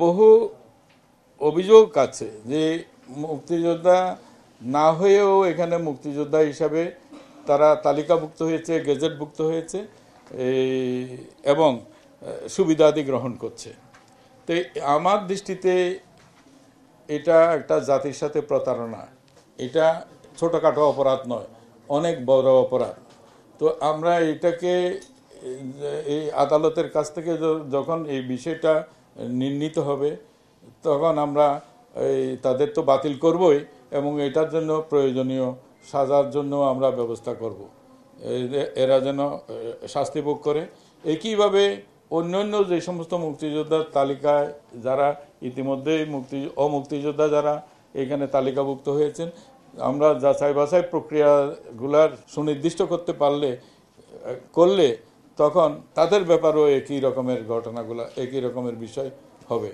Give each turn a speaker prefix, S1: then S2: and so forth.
S1: বহু অভিযোগ আছে যে মুক্তিযোদ্ধা না হয়েও এখানে মুক্তিযোদ্ধা হিসাবে তারা তালিকাভুক্ত হয়েছে, গেজেটভুক্ত হয়েছে এবং সুবিধাদি গ্রহণ করছে। তো আমার দৃষ্টিতে এটা একটা জাতির সাথে প্রতারণা। এটা ছোটোখাটো অপরাধ নয়, অনেক বড় অপরাধ। তো আমরা এটাকে এই আদালতের কাছ থেকে যখন এই বিষয়টা নির্ণীত হবে তখন আমরা তাদের তো বাতিল করবই এবং এটার জন্য প্রয়োজনীয় সাজার জন্য আমরা ব্যবস্থা করব। এরা যেন শাস্তি ভোগ করে। একইভাবে অন্যান্য যে সমস্ত মুক্তিযোদ্ধার তালিকায় যারা ইতিমধ্যে অমুক্তিযোদ্ধা যারা এখানে তালিকাভুক্ত হয়েছেন, আমরা যাচাই বাছাই প্রক্রিয়াগুলার সুনির্দিষ্ট করতে করলে তখন তাদের ব্যাপারেও একই রকমের ঘটনাগুলো, একই রকমের বিষয় হবে।